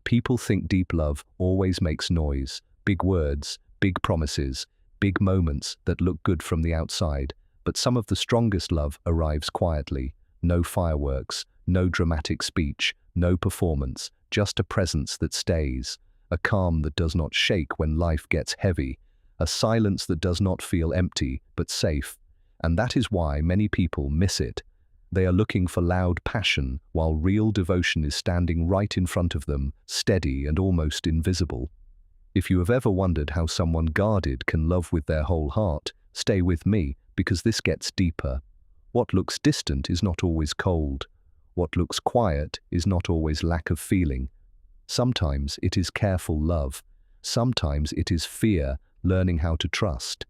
People think deep love always makes noise, big words, big promises, big moments that look good from the outside, but some of the strongest love arrives quietly. No fireworks, no dramatic speech, no performance, just a presence that stays, a calm that does not shake when life gets heavy, a silence that does not feel empty but safe. And that is why many people miss it. They are looking for loud passion, while real devotion is standing right in front of them, steady and almost invisible. If you have ever wondered how someone guarded can love with their whole heart, stay with me, because this gets deeper. What looks distant is not always cold. What looks quiet is not always lack of feeling. Sometimes it is careful love. Sometimes it is fear, learning how to trust.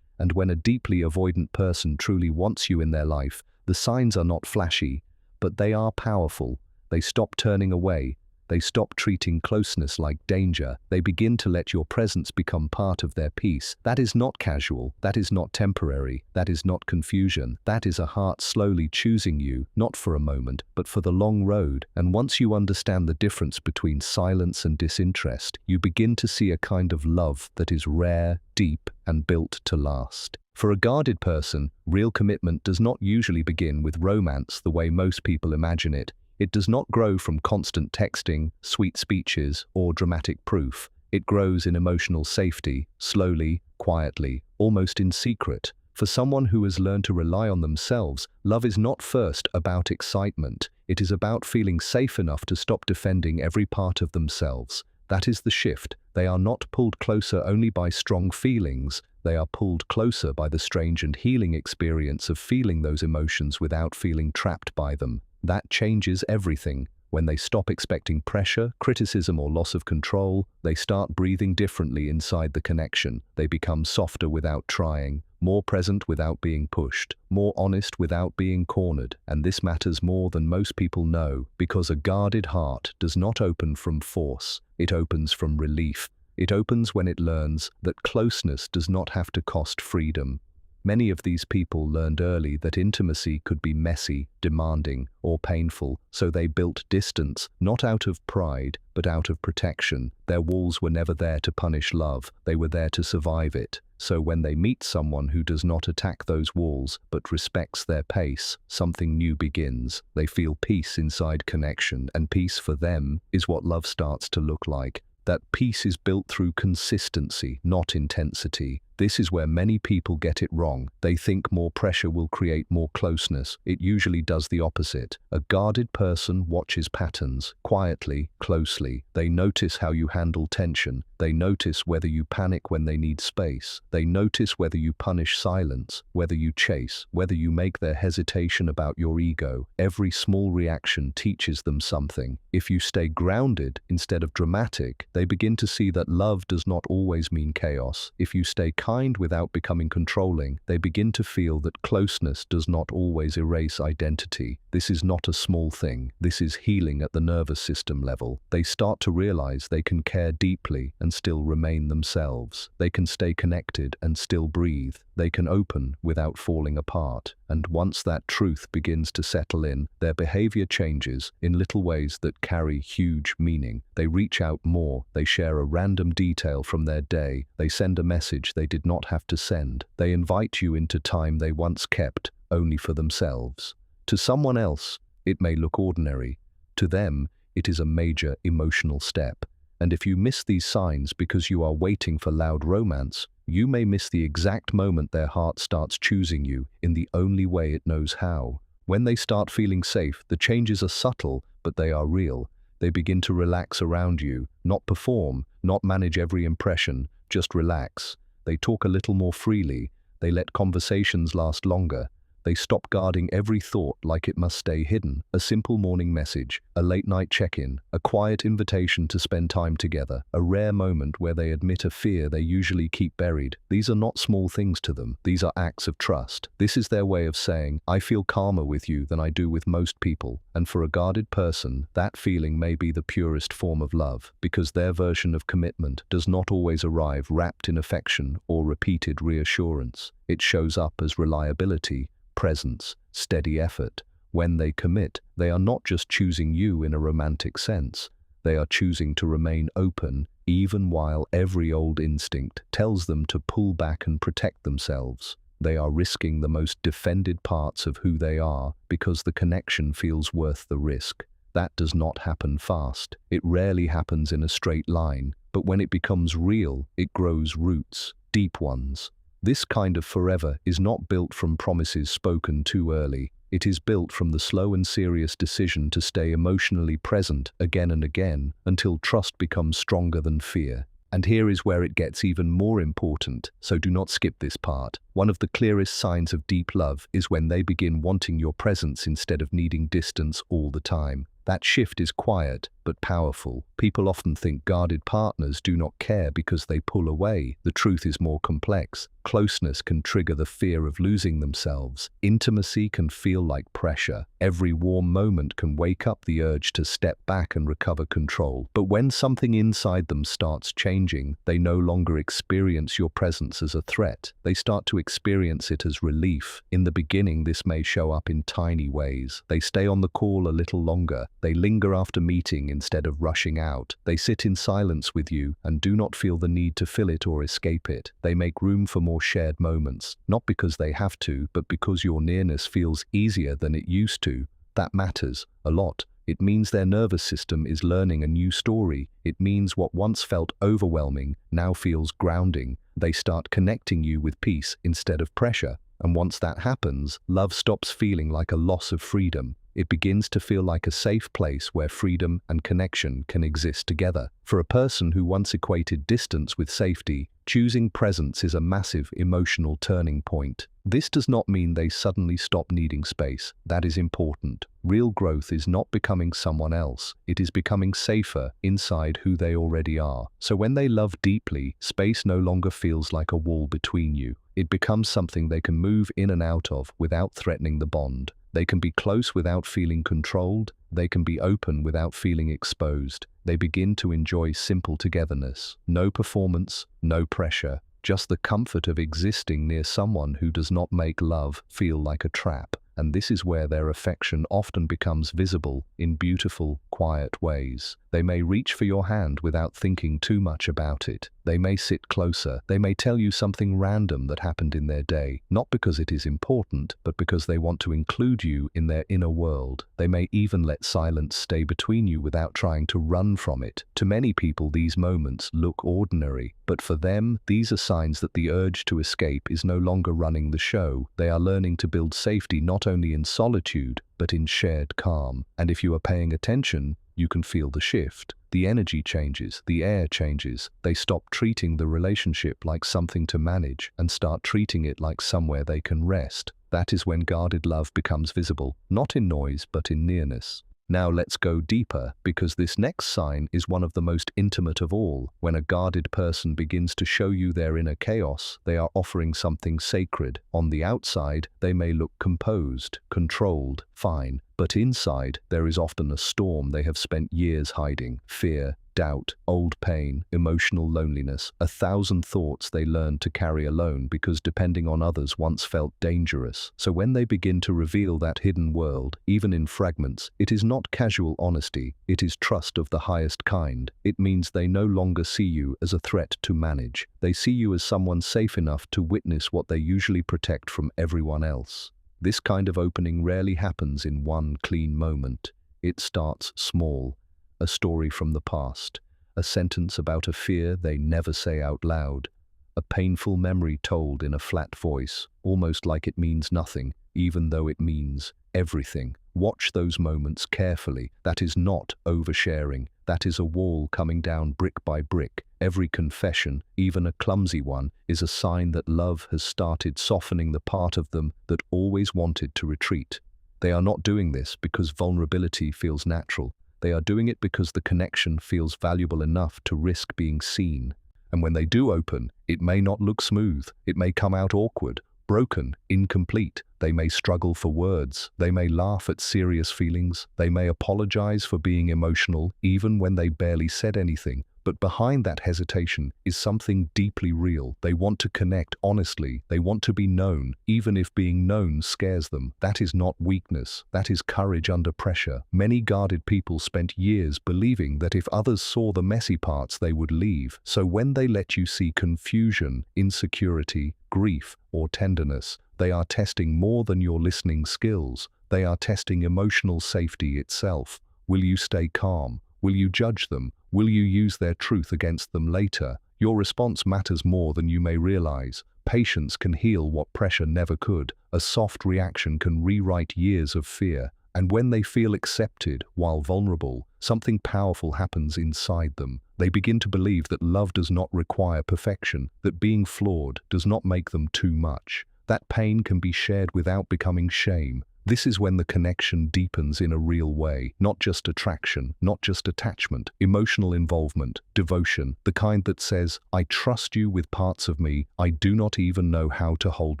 And when a deeply avoidant person truly wants you in their life, the signs are not flashy, but they are powerful. They stop turning away. They stop treating closeness like danger. They begin to let your presence become part of their peace. That is not casual. That is not temporary. That is not confusion. That is a heart slowly choosing you, not for a moment, but for the long road. And once you understand the difference between silence and disinterest, you begin to see a kind of love that is rare, deep, and built to last. For a guarded person, real commitment does not usually begin with romance the way most people imagine it. It does not grow from constant texting, sweet speeches, or dramatic proof. It grows in emotional safety, slowly, quietly, almost in secret. For someone who has learned to rely on themselves, love is not first about excitement. It is about feeling safe enough to stop defending every part of themselves. That is the shift. They are not pulled closer only by strong feelings. They are pulled closer by the strange and healing experience of feeling those emotions without feeling trapped by them. That changes everything. When they stop expecting pressure, criticism, or loss of control, they start breathing differently inside the connection. They become softer without trying, more present without being pushed, more honest without being cornered. And this matters more than most people know, because a guarded heart does not open from force. It opens from relief. It opens when it learns that closeness does not have to cost freedom. Many of these people learned early that intimacy could be messy, demanding, or painful, so they built distance, not out of pride, but out of protection. Their walls were never there to punish love, they were there to survive it. So when they meet someone who does not attack those walls, but respects their pace, something new begins. They feel peace inside connection, and peace for them is what love starts to look like. That peace is built through consistency, not intensity. This is where many people get it wrong. They think more pressure will create more closeness. It usually does the opposite. A guarded person watches patterns, quietly, closely. They notice how you handle tension. They notice whether you panic when they need space. They notice whether you punish silence, whether you chase, whether you make their hesitation about your ego. Every small reaction teaches them something. If you stay grounded instead of dramatic, they begin to see that love does not always mean chaos. If you stay kind without becoming controlling, they begin to feel that closeness does not always erase identity. This is not a small thing. This is healing at the nervous system level. They start to realize they can care deeply and still remain themselves. They can stay connected and still breathe. They can open without falling apart. And once that truth begins to settle in, their behavior changes in little ways that carry huge meaning. They reach out more. They share a random detail from their day. They send a message they did not have to send. They invite you into time they once kept only for themselves. To someone else, it may look ordinary. To them, it is a major emotional step. And if you miss these signs because you are waiting for loud romance, you may miss the exact moment their heart starts choosing you in the only way it knows how. When they start feeling safe, the changes are subtle, but they are real. They begin to relax around you, not perform, not manage every impression, just relax. They talk a little more freely. They let conversations last longer. They stop guarding every thought like it must stay hidden. A simple morning message, a late-night check-in, a quiet invitation to spend time together, a rare moment where they admit a fear they usually keep buried. These are not small things to them. These are acts of trust. This is their way of saying, I feel calmer with you than I do with most people. And for a guarded person, that feeling may be the purest form of love, because their version of commitment does not always arrive wrapped in affection or repeated reassurance. It shows up as reliability, presence, steady effort. When they commit, they are not just choosing you in a romantic sense. They are choosing to remain open, even while every old instinct tells them to pull back and protect themselves. They are risking the most defended parts of who they are because the connection feels worth the risk. That does not happen fast. It rarely happens in a straight line, but when it becomes real, it grows roots, deep ones. This kind of forever is not built from promises spoken too early. It is built from the slow and serious decision to stay emotionally present again and again until trust becomes stronger than fear. And here is where it gets even more important, so do not skip this part. One of the clearest signs of deep love is when they begin wanting your presence instead of needing distance all the time. That shift is quiet but powerful. People often think guarded partners do not care because they pull away. The truth is more complex. Closeness can trigger the fear of losing themselves. Intimacy can feel like pressure. Every warm moment can wake up the urge to step back and recover control. But when something inside them starts changing, they no longer experience your presence as a threat. They start to experience it as relief. In the beginning, this may show up in tiny ways. They stay on the call a little longer. They linger after meeting instead of rushing out. They sit in silence with you and do not feel the need to fill it or escape it. They make room for more shared moments, not because they have to, but because your nearness feels easier than it used to. That matters a lot. It means their nervous system is learning a new story. It means what once felt overwhelming now feels grounding. They start connecting you with peace instead of pressure. And once that happens, love stops feeling like a loss of freedom. It begins to feel like a safe place where freedom and connection can exist together. For a person who once equated distance with safety, choosing presence is a massive emotional turning point. This does not mean they suddenly stop needing space. That is important. Real growth is not becoming someone else. It is becoming safer inside who they already are. So when they love deeply, space no longer feels like a wall between you. It becomes something they can move in and out of without threatening the bond. They can be close without feeling controlled. They can be open without feeling exposed. They begin to enjoy simple togetherness. No performance, no pressure, just the comfort of existing near someone who does not make love feel like a trap. And this is where their affection often becomes visible in beautiful, quiet ways. They may reach for your hand without thinking too much about it. They may sit closer. They may tell you something random that happened in their day, not because it is important, but because they want to include you in their inner world. They may even let silence stay between you without trying to run from it. To many people, these moments look ordinary, but for them, these are signs that the urge to escape is no longer running the show. They are learning to build safety not only in solitude, but in shared calm. And if you are paying attention, you can feel the shift. The energy changes, the air changes. They stop treating the relationship like something to manage and start treating it like somewhere they can rest. That is when guarded love becomes visible, not in noise, but in nearness. Now let's go deeper, because this next sign is one of the most intimate of all. When a guarded person begins to show you their inner chaos, they are offering something sacred. On the outside, they may look composed, controlled, fine, but inside, there is often a storm they have spent years hiding. Fear, doubt, old pain, emotional loneliness, 1,000 thoughts they learned to carry alone because depending on others once felt dangerous. So when they begin to reveal that hidden world, even in fragments, it is not casual honesty, it is trust of the highest kind. It means they no longer see you as a threat to manage. They see you as someone safe enough to witness what they usually protect from everyone else. This kind of opening rarely happens in one clean moment. It starts small. A story from the past, a sentence about a fear they never say out loud, a painful memory told in a flat voice, almost like it means nothing, even though it means everything. Watch those moments carefully. That is not oversharing. That is a wall coming down brick by brick. Every confession, even a clumsy one, is a sign that love has started softening the part of them that always wanted to retreat. They are not doing this because vulnerability feels natural. They are doing it because the connection feels valuable enough to risk being seen. And when they do open, it may not look smooth. It may come out awkward, broken, incomplete. They may struggle for words. They may laugh at serious feelings. They may apologize for being emotional, even when they barely said anything. But behind that hesitation is something deeply real. They want to connect honestly. They want to be known, even if being known scares them. That is not weakness. That is courage under pressure. Many guarded people spent years believing that if others saw the messy parts, they would leave. So when they let you see confusion, insecurity, grief, or tenderness, they are testing more than your listening skills. They are testing emotional safety itself. Will you stay calm? Will you judge them? Will you use their truth against them later? Your response matters more than you may realize. Patience can heal what pressure never could. A soft reaction can rewrite years of fear. And when they feel accepted while vulnerable, something powerful happens inside them. They begin to believe that love does not require perfection, that being flawed does not make them too much. That pain can be shared without becoming shame. This is when the connection deepens in a real way, not just attraction, not just attachment, emotional involvement, devotion, the kind that says, I trust you with parts of me I do not even know how to hold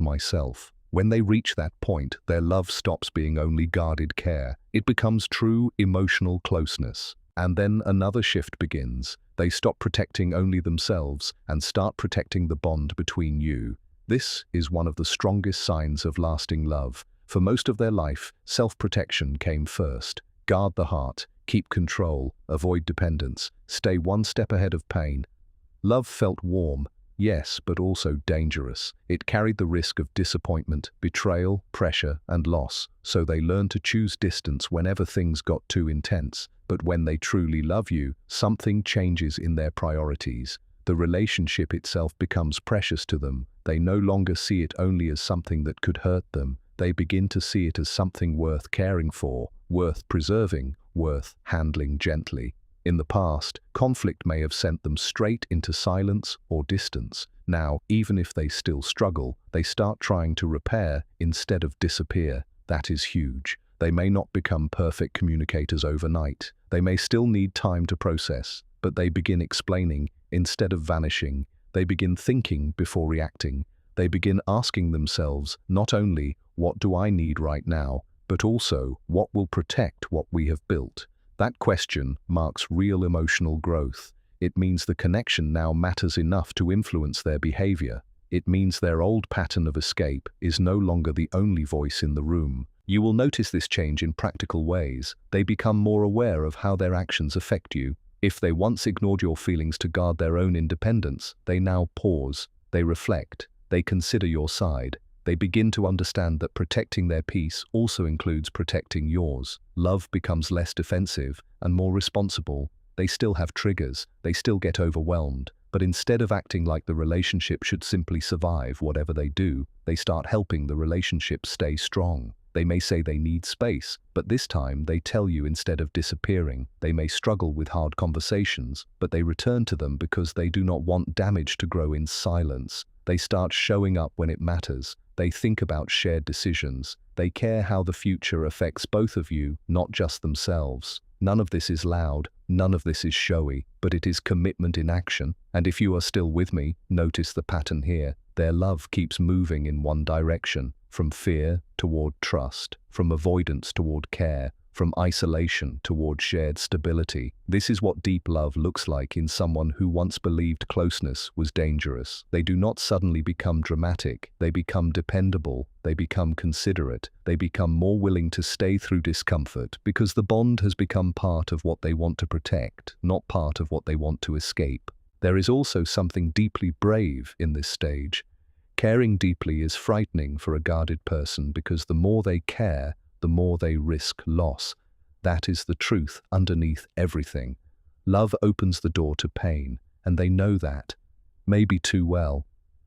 myself. When they reach that point, their love stops being only guarded care. It becomes true emotional closeness. And then another shift begins. They stop protecting only themselves and start protecting the bond between you. This is one of the strongest signs of lasting love. For most of their life, self-protection came first. Guard the heart, keep control, avoid dependence, stay one step ahead of pain. Love felt warm, yes, but also dangerous. It carried the risk of disappointment, betrayal, pressure, and loss, so they learned to choose distance whenever things got too intense. But when they truly love you, something changes in their priorities. The relationship itself becomes precious to them. They no longer see it only as something that could hurt them. They begin to see it as something worth caring for, worth preserving, worth handling gently. In the past, conflict may have sent them straight into silence or distance. Now, even if they still struggle, they start trying to repair instead of disappear. That is huge. They may not become perfect communicators overnight. They may still need time to process, but they begin explaining instead of vanishing. They begin thinking before reacting. They begin asking themselves not only, what do I need right now, but also, what will protect what we have built? That question marks real emotional growth. It means the connection now matters enough to influence their behavior. It means their old pattern of escape is no longer the only voice in the room. You will notice this change in practical ways. They become more aware of how their actions affect you. If they once ignored your feelings to guard their own independence, they now pause, they reflect, they consider your side. They begin to understand that protecting their peace also includes protecting yours. Love becomes less defensive and more responsible. They still have triggers, they still get overwhelmed, but instead of acting like the relationship should simply survive whatever they do, they start helping the relationship stay strong. They may say they need space, but this time they tell you instead of disappearing. They may struggle with hard conversations, but they return to them because they do not want damage to grow in silence. They start showing up when it matters. They think about shared decisions. They care how the future affects both of you, not just themselves. None of this is loud, none of this is showy, but it is commitment in action. And if you are still with me, notice the pattern here. Their love keeps moving in one direction, from fear toward trust, from avoidance toward care, from isolation toward shared stability. This is what deep love looks like in someone who once believed closeness was dangerous. They do not suddenly become dramatic. They become dependable. They become considerate. They become more willing to stay through discomfort because the bond has become part of what they want to protect, not part of what they want to escape. There is also something deeply brave in this stage. Caring deeply is frightening for a guarded person because the more they care, the more they risk loss. That is the truth underneath everything. Love opens the door to pain, and they know that, maybe too well.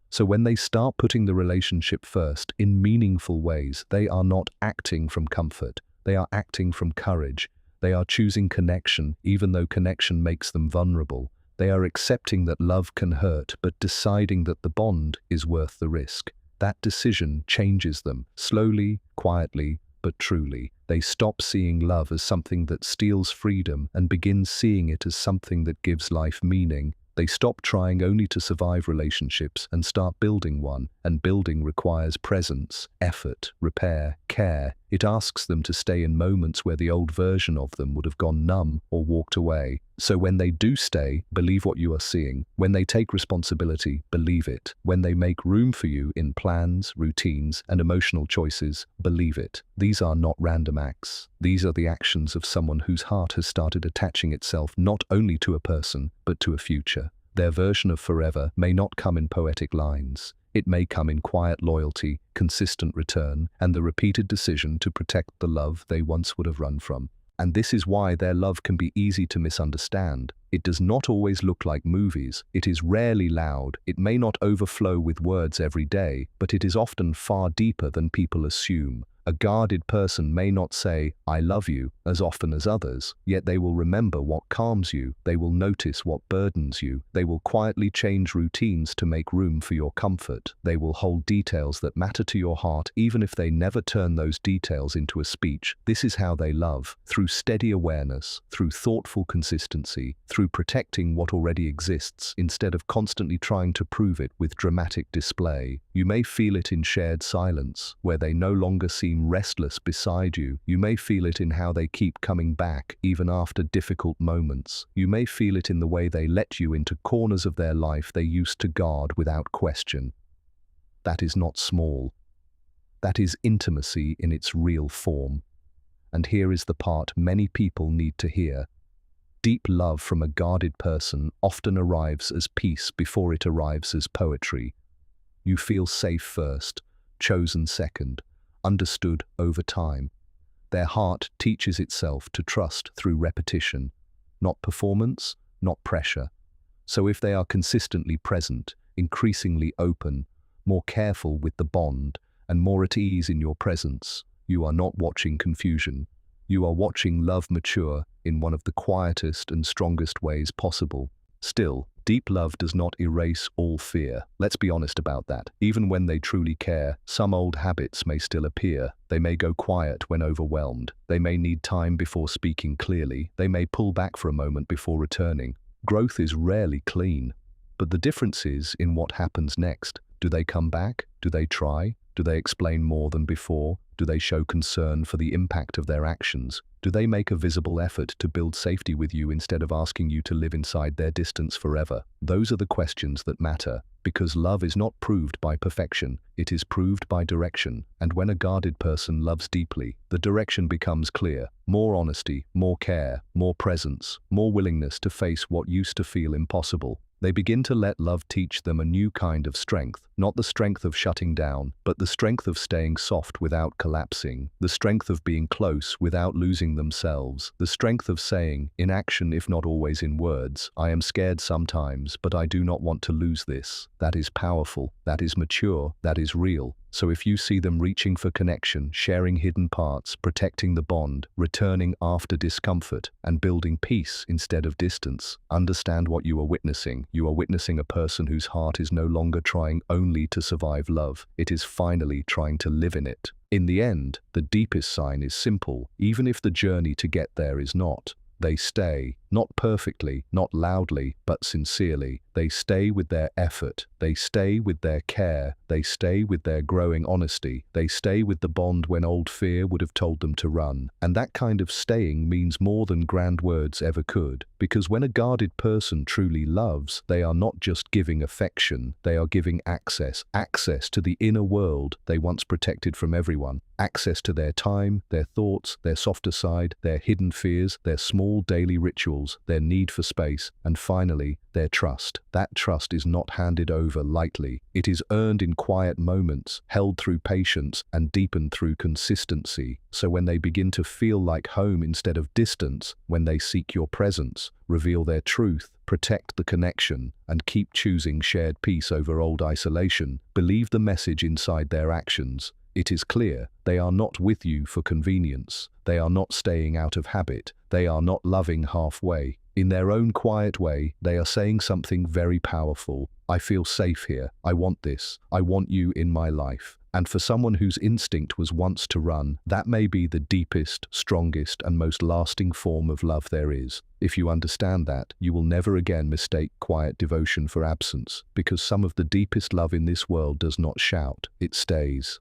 So when they start putting the relationship first in meaningful ways, they are not acting from comfort. They are acting from courage. They are choosing connection, even though connection makes them vulnerable. They are accepting that love can hurt, but deciding that the bond is worth the risk. That decision changes them, slowly, quietly, but truly. They stop seeing love as something that steals freedom and begin seeing it as something that gives life meaning. They stop trying only to survive relationships and start building one, and building requires presence, effort, repair, care. It asks them to stay in moments where the old version of them would have gone numb or walked away. So when they do stay, believe what you are seeing. When they take responsibility, believe it. When they make room for you in plans, routines, and emotional choices, believe it. These are not random acts. These are the actions of someone whose heart has started attaching itself not only to a person, but to a future. Their version of forever may not come in poetic lines. It may come in quiet loyalty, consistent return, and the repeated decision to protect the love they once would have run from. And this is why their love can be easy to misunderstand. It does not always look like movies. It is rarely loud. It may not overflow with words every day, but it is often far deeper than people assume. A guarded person may not say, "I love you," as often as others, yet they will remember what calms you, they will notice what burdens you, they will quietly change routines to make room for your comfort, they will hold details that matter to your heart even if they never turn those details into a speech. This is how they love, through steady awareness, through thoughtful consistency, through protecting what already exists instead of constantly trying to prove it with dramatic display. You may feel it in shared silence, where they no longer seem restless beside you. You may feel it in how they keep coming back, even after difficult moments. You may feel it in the way they let you into corners of their life they used to guard without question. That is not small. That is intimacy in its real form. And here is the part many people need to hear. Deep love from a guarded person often arrives as peace before it arrives as poetry. You feel safe first, chosen second, understood over time. Their heart teaches itself to trust through repetition, not performance, not pressure. So if they are consistently present, increasingly open, more careful with the bond, and more at ease in your presence, you are not watching confusion. You are watching love mature in one of the quietest and strongest ways possible. Still, deep love does not erase all fear. Let's be honest about that. Even when they truly care, some old habits may still appear. They may go quiet when overwhelmed. They may need time before speaking clearly. They may pull back for a moment before returning. Growth is rarely clean. But the difference is in what happens next. Do they come back? Do they try? Do they explain more than before? Do they show concern for the impact of their actions? Do they make a visible effort to build safety with you instead of asking you to live inside their distance forever? Those are the questions that matter, because love is not proved by perfection, it is proved by direction. And when a guarded person loves deeply, the direction becomes clear. More honesty, more care, more presence, more willingness to face what used to feel impossible. They begin to let love teach them a new kind of strength, not the strength of shutting down, but the strength of staying soft without collapsing, the strength of being close without losing themselves, the strength of saying, in action if not always in words, "I am scared sometimes, but I do not want to lose this." That is powerful, that is mature, that is real. So if you see them reaching for connection, sharing hidden parts, protecting the bond, returning after discomfort, and building peace instead of distance, understand what you are witnessing. You are witnessing a person whose heart is no longer trying only to survive love. It is finally trying to live in it. In the end, the deepest sign is simple, even if the journey to get there is not. They stay, not perfectly, not loudly, but sincerely. They stay with their effort. They stay with their care. They stay with their growing honesty. They stay with the bond when old fear would have told them to run. And that kind of staying means more than grand words ever could. Because when a guarded person truly loves, they are not just giving affection, they are giving access. Access to the inner world they once protected from everyone. Access to their time, their thoughts, their softer side, their hidden fears, their small daily rituals, their need for space, and finally, their trust. That trust is not handed over lightly. It is earned in quiet moments, held through patience, and deepened through consistency. So when they begin to feel like home instead of distance, when they seek your presence, reveal their truth, protect the connection, and keep choosing shared peace over old isolation, believe the message inside their actions. It is clear, they are not with you for convenience. They are not staying out of habit. They are not loving halfway. In their own quiet way, they are saying something very powerful. I feel safe here. I want this. I want you in my life. And for someone whose instinct was once to run, that may be the deepest, strongest, and most lasting form of love there is. If you understand that, you will never again mistake quiet devotion for absence, because some of the deepest love in this world does not shout, it stays.